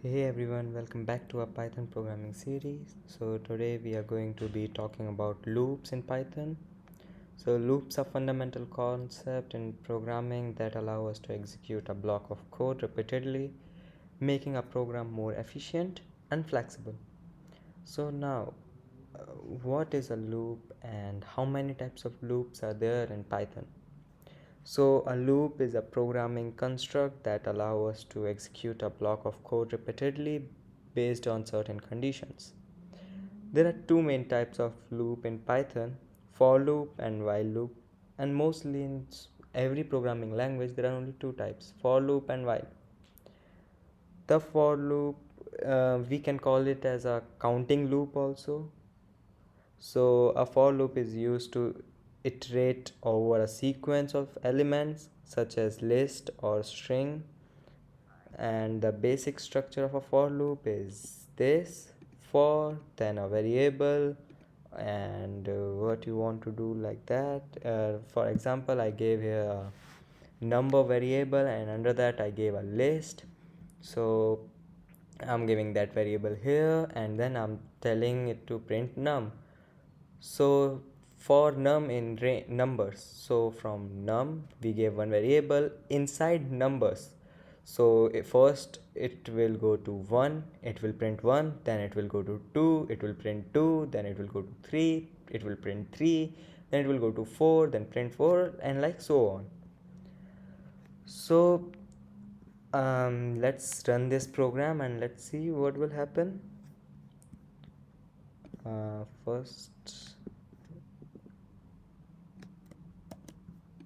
Hey everyone, welcome back to our Python programming series. So today we are going to be talking about loops in Python. So loops are fundamental concept in programming that allow us to execute a block of code repeatedly, making a program more efficient and flexible. So now, what is a loop and how many types of loops are there in Python? So a loop is a programming construct that allows us to execute a block of code repeatedly based on certain conditions. There are two main types of loop in Python, for loop and while loop, and mostly in every programming language there are only two types, for loop and while. The for loop, we can call it as a counting loop also. So a for loop is used to iterate over a sequence of elements such as list or string, and the basic structure of a for loop is this: for, then a variable, and what you want to do like that. For example, I gave here a number variable, and under that I gave a list. So I'm giving that variable here, and then I'm telling it to print num. So for num in numbers, so from num we gave one variable inside numbers. So first it will go to 1, it will print 1, then it will go to 2, it will print 2, then it will go to 3, it will print 3, then it will go to 4, then print 4, and like so on. So let's run this program and let's see what will happen. First,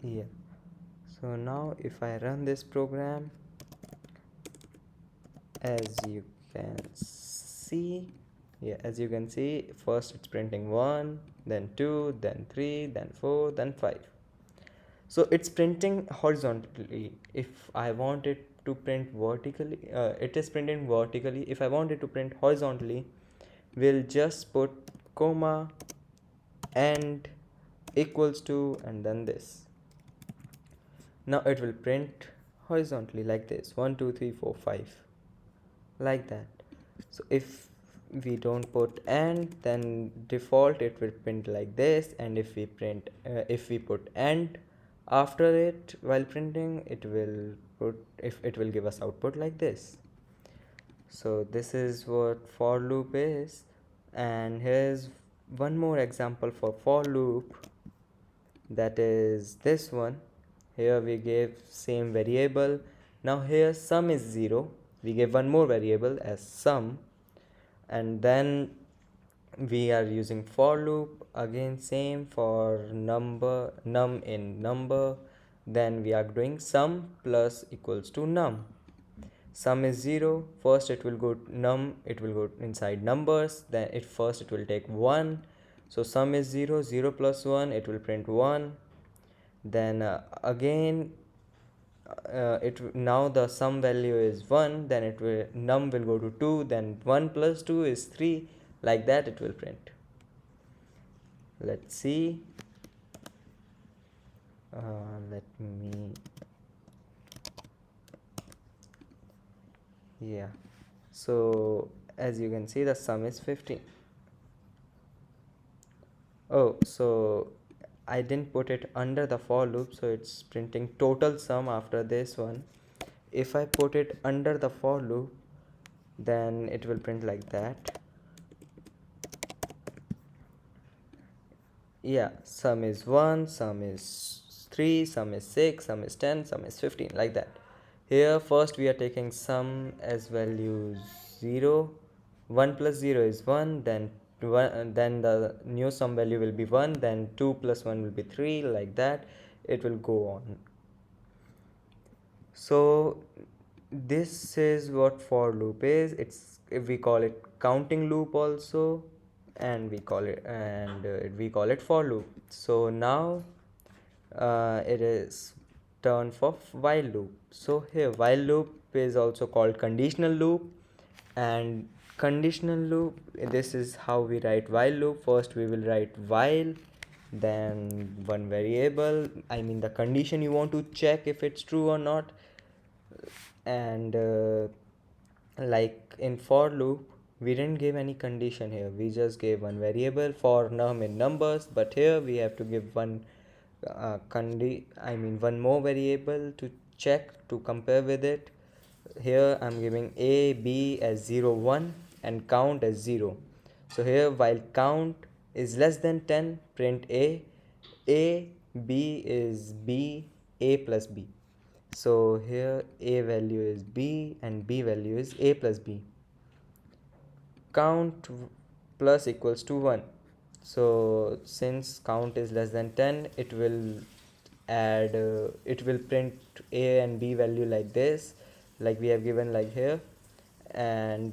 yeah. So now if I run this program, as you can see, as you can see, first it's printing 1, then 2, then 3, then 4, then 5. So it's printing horizontally. If I want it to print vertically, it is printing vertically. If I want it to print horizontally, we'll just put comma and equals to, and then this. Now it will print horizontally like this: 1 2 3 4 5, like that. So if we don't put and, then default it will print like this, and if we put and after it while printing, it will give us output like this. So this is what for loop is, and here's one more example for loop, that is this one. Here we gave same variable. Now here sum is 0, we gave one more variable as sum, and then we are using for loop again, same for num in number, then we are doing sum plus equals to num. Sum is 0, first it will go num, it will go inside numbers, then it will take 1. So sum is 0, 0 plus 1, it will print 1. Then again, it now the sum value is 1, then it will num will go to 2, then 1 plus 2 is 3, like that it will print. Let's see. Let me, yeah. So as you can see, the sum is 15. Oh, so I didn't put it under the for loop, so it's printing total sum after this one. If I put it under the for loop, then it will print like that. Yeah, sum is 1, sum is 3, sum is 6, sum is 10, sum is 15, like that. Here first we are taking sum as value 0, 1 plus 0 is 1, then then the new sum value will be 1, then 2 plus 1 will be 3, like that it will go on. So this is what for loop is. It's, if we call it counting loop also, and we call it for loop. So now it is turn for while loop. So here while loop is also called conditional loop, and conditional loop, this is how we write while loop. First we will write while, then one variable, I mean the condition you want to check if it's true or not, and like in for loop, we didn't give any condition here, we just gave one variable for num in numbers, but here we have to give one one more variable to check, to compare with it. Here I'm giving a b as 0 1 and count as 0. So here, while count is less than 10, print a b is b, a plus b. So here a value is b and b value is a plus b. Count plus equals to 1. So since count is less than 10, it will print a and b value like this, like we have given like here, and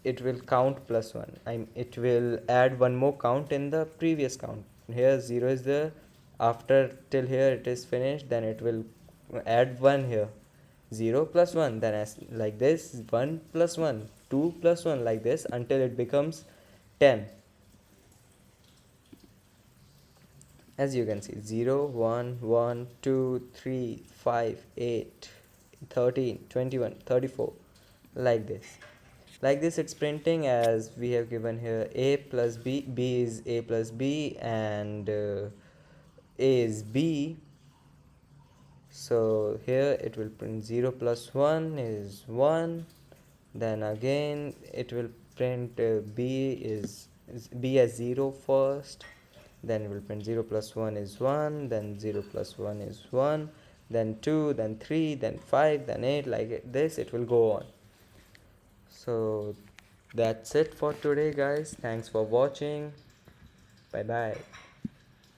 it will count plus 1. It will add one more count in the previous count. Here 0 is there, after till here it is finished, then it will add 1 here. 0 plus 1, then as like this, 1 plus 1, 2 plus 1, like this until it becomes 10. As you can see, 0 1 1 2 3 5 8 13 21 34, like this. Like this it's printing, as we have given here a plus b, b is a plus b, and a is b. So here it will print 0 plus 1 is 1, then again it will print b as 0 first, then it will print 0 plus 1 is 1, then 0 plus 1 is 1, then 2, then 3, then 5, then 8, like this it will go on. So that's it for today, guys. Thanks for watching. Bye bye.